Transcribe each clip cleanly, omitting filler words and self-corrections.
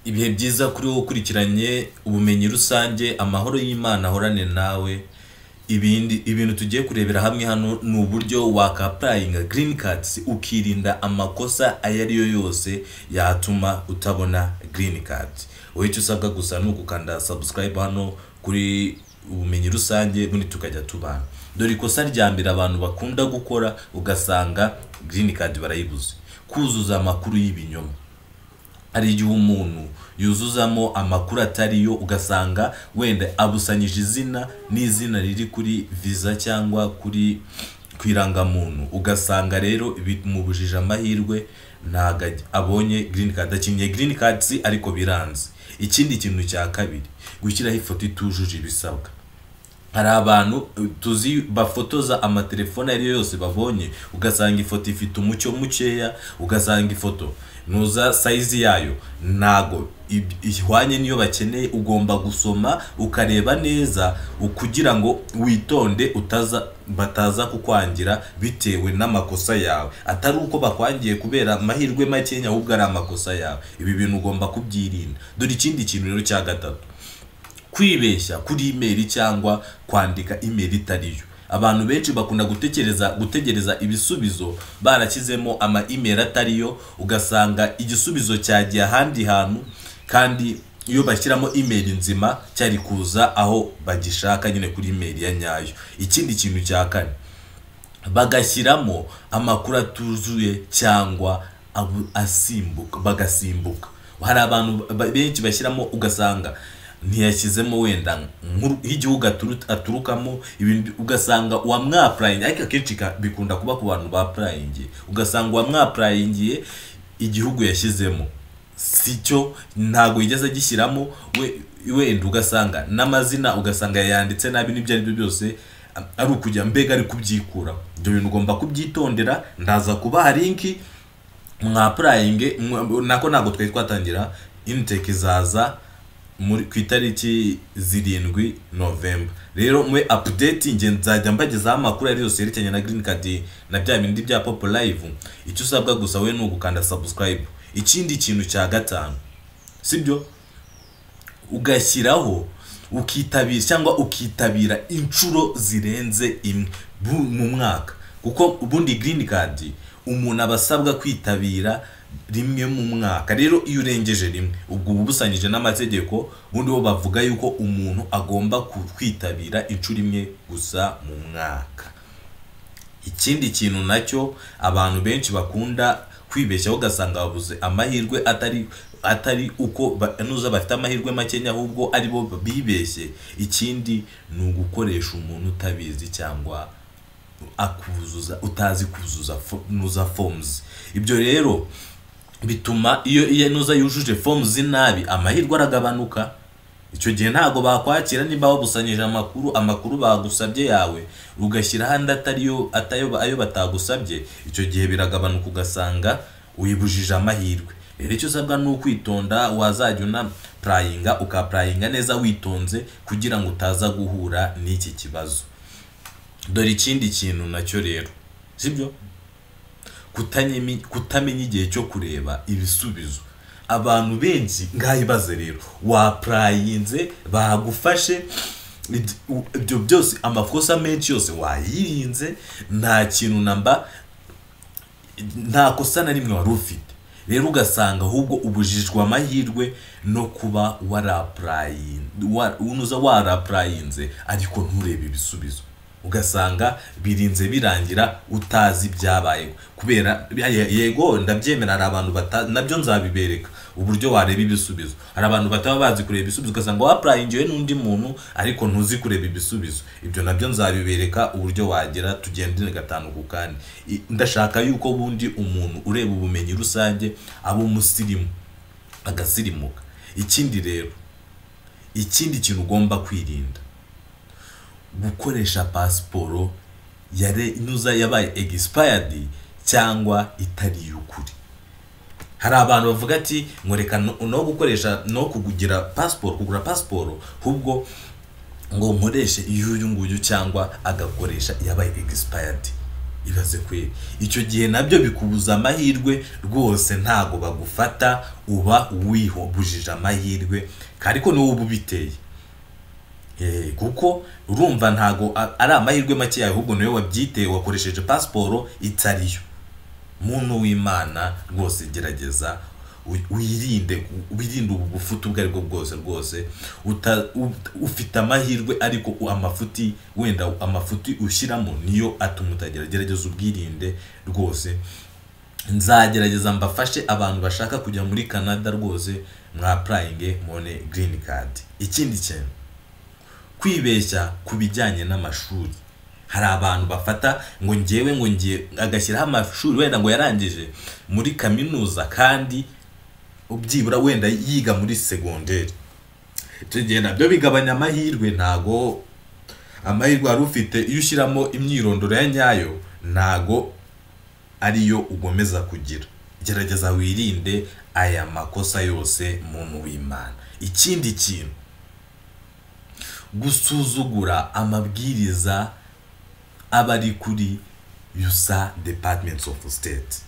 ibihe byiza kuri wowe ukurikiranye ubumenyi rusange, amahoro y'Imana ahorane nawe. Ibintu tugiye kurebera hamwe hano ni uburyo wakaprayinga green cards ukirinda amakosa ayo ariyo yose yatuma utabona green card. Wowe icyo usabwa gusa ni ugukanda subscribe hano kuri ubumenyi rusange, bundi tukajya tubana. Dore ikosa rya mbere abantu bakunda gukora ugasanga green card barayibuze: kuzuza amakuru y'ibinyoma. Hari igihe umuntu yuzuzamo amakuru atariyo, ugasanga wenda abusanyije izina n'izina riri kuri visa cyangwa kuri kwirangamuntu, ugasanga rero bimubujije amahirwe, ntago abonye green card, akinye green cards ariko biranze. Ikindi kintu cya kabiri, gushyiraho ifoto itujuje ibisabwa. Hari abantu tuzi bafotoza amatelefone ariyo yose babonye, ugasanga ifoto ifite umucyo mukeya, ugasanga ifoto nuza size yayo nago ihwanye niyo bakeneye. Ugomba gusoma ukareba neza kugira ngo witonde bataza kukwangira bitewe n'amakosa yawe, atari uko bakwangiye kubera amahirwe makenya, ahubwo ari amakosa yawe. Ibi bintu ugomba kubyirinda. Dore ikindi kintu rero cya gatatu, kwibeshya kuri email cyangwa kwandika email itariyo. Abantu benshi bakunda gutegereza ibisubizo barakizemo ama email atariyo, ugasanga igisubizo cyagiye ahandi hantu, kandi iyo bashyiramo email nzima cyari kuza aho bagishaka nyine kuri email ya nyayo. Ikindi kintu cya kane, bagashyiramo amakuru atuzuye cyangwa bagasimbuka. Hari abantu benshi bashyiramo ugasanga ntiyashyizemo wenda nk'igihugu aturukamo, ibindi ugasanga wamwaprayingi, ariko akenshi bikunda kuba ku bantu baprayingiye, ugasanga wamwaprayingiye igihugu yashyizemo sicyo, ntago yigeze agishyiramo wenda ugasanga n'amazina ugasanga yanditse nabi, n'ibyo ari byo byose ari ukujya mbega ari kubyikuraho. Ibyo bintu ugomba kubyitondera. Ndaza kubaha linki mwaprayinge, nako ntago twari twatangira. Intake izaza ku itariki 7 November. Rero mwe update nge nzajya mbagezaho amakuru ari yose yerekeranye na green card na bya bindi bya Pop Live. Icyo usabwa gusa we ni ugukanda subscribe. Ikindi kintu cya gatanu, sibyo, ugashyiraho ukitabira cyangwa ukitabira inshuro zirenze imwe mu mwaka, kuko ubundi green card umuntu abasabwa kwitabira rimwe mu mwaka. Rero iyo urengeje rimwe, ubwo ubusanyije n'amategeko, bundi bo bavuga yuko umuntu agomba kwitabira inshuro imwe gusa mu mwaka. Ikindi kintu nacyo abantu benshi bakunda kwibeshya, ugasanga babuze amahirwe atari uko nuza bafite amahirwe makenya, ahubwo ari bo bibeshye. Ikindi ni ugukoresha umuntu utabizi cyangwa utazi kuzuza forms. Ibyo rero bituma iyo nuza yujuje forms nabi, amahirwe aragabanuka. Icyo gihe ntago bakwakira niba wabusanyije amakuru bagusabye yawe, ugashyira handi ayo batagusabye. Icyo gihe biragabanuka, ugasanga uyibujije amahirwe. Rero icyo usabwa ni ukwitonda. Wazajya unaprayinga ukaprayinga neza witonze, kugira ngo utaza guhura n'iki kibazo. Dore ikindi kintu nacyo rero, sibyo, kutamenya igihe cyo kureba ibisubizo. Abantu benshi ngahibaze rero, waprayinze bagufashe, ibyo byose amakosa menshi yose wayirinze, nta kintu nta kosa na rimwe wari ufite. Rero ugasanga ahubwo ubujijwe amahirwe no kuba waraprayinze ariko nturebe ibisubizo, ugasanga birinze birangira utazi byabaye. Kubera yego ndabyemera, hari abantu nabyo nzabibereka uburyo wareba ibisubizo. Hari abantu bataba bazi kureba ibisubizo, ugasanga waprayingiwe n'undi muntu ariko ntuzi kureba ibisubizo. Ibyo nabyo nzabibereka uburyo wagera, tugendere gatanu ku kandi. Ndashaka yuko bundi umuntu ureba ubumenyi rusange aba umusirimu, agasirimuka. Ikindi rero, ikindi kintu ugomba kwirinda, gukoresha pasiporo yabaye expired cyangwa itari y'ukuri. Hari abantu bavuga ati nkoreka no gukoresha no kugura pasiporo, ahubwo ngo nkoreshe uyu nguyu, cyangwa agakoresha yabaye expired. ibaze kwe icyo gihe nabyo bikubuza amahirwe rwose, ntago bagufata, uba wihobujije amahirwe ariko ni wowe ubiteye. Kuko urumva ntago ari amahirwe make yawe, ahubwo niwe wabyiteye, wakoresheje pasiporo itariyo. Muntu w'Imana rwose gerageza wirinde ubu bufuti ubwo aribwo bwose rwose. Ufite amahirwe ariko amafuti wenda amafuti ushyiramo niyo atuma utagerageza ubwirinde rwose. Nzagerageza mbafashe abantu bashaka kujya muri Canada rwose mwa applying mone green card. Ikindi kintu kwibeshya kubijyanye n'amashuri. Hari abantu bafata ngo ngiye agashyiraho amashuri wenda ngo yarangije muri kaminuza kandi ubyibura wenda yiga muri segonderi. Icyo nabyo bigabanya amahirwe. Ntago amahirwe wari ufite iyo ushyiramo imyirondoro ya nyayo ntago ariyo ugomeza kugira. Gerageza wirinde aya makosa yose muntu w'Imana. Ikindi kintu gusuzugura amabwiriza abari kuri USA Department of State.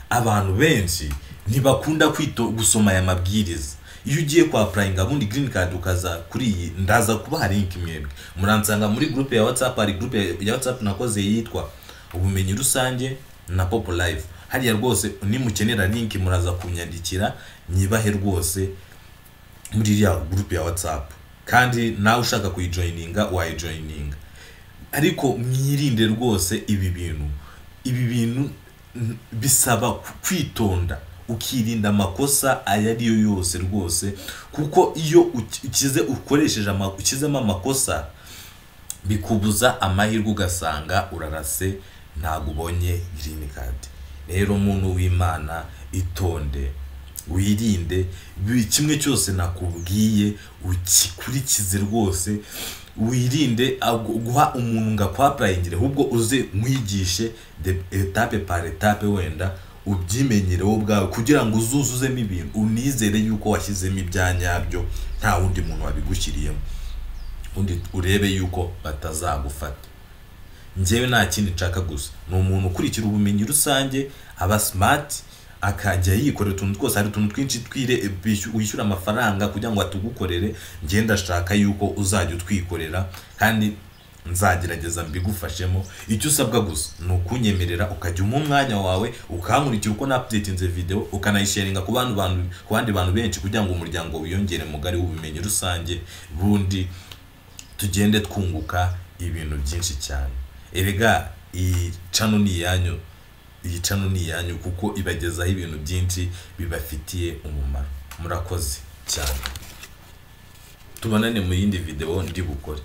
Abantu benshi ntibakunda gusoma aya mabwiriza. Iyo ugiye kwa applying abundi green card ukaza kuri iyi ndaza kubaha link mwebwe muransanga muri group ya WhatsApp. Hari group ya WhatsApp nakoze yitwa ubumenyi rusange na Popo Live. Hariya rwose nimukenera link muraza kunyandikira nyibahe rwose muri ya group ya WhatsApp, kandi nawe ushaka kuyijoininga wayijoininga. Ariko mwirinde rwose ibi bintu bisaba kwitonda, ukirinda amakosa ayariyo yose rwose, kuko iyo ukizemo amakosa bikubuza amahirwe ugasanga urarase ntago ubonye green card. Rero muntu w'Imana itonde, wirinde kimwe cyose nakubwiye ukikurikize rwose. Wirinde guha umuntu ngo akwapurayingire, ahubwo uze mwigishe etape par etape, wenda ubyimenyere wowe ubwawe kugira ngo uzuzuzemo ibintu unizere yuko washyizemo ibyanyabyo, nta wundi muntu wabigushyiriyemo, undi urebe yuko batazagufata. Njyewe nta kindi nshaka gusa ni umuntu ukurikira ubumenyi rusange, aba smart, akajya yikorera utuntu twose. Hari utuntu twinshi wishyura amafaranga kugira ngo atugukorere. Njye ndashaka yuko uzajya utwikorera kandi nzagerageza mbigufashemo. Icyo usabwa gusa ni ukunyemerera ukajya umwanya wawe ukankurikira uko na updatinze video, ukanayisharinga ku bandi bantu benshi kugira ngo umuryango wiyongere mugari w'ubumenyi rusange, bundi tugende twunguka ibintu byinshi cyane. Erega iyi channel ni iyanyu kuko ibagezaho ibintu byinshi bibafitiye umumaro. Murakoze cyane, tubonane mu yindi video ndi bukore.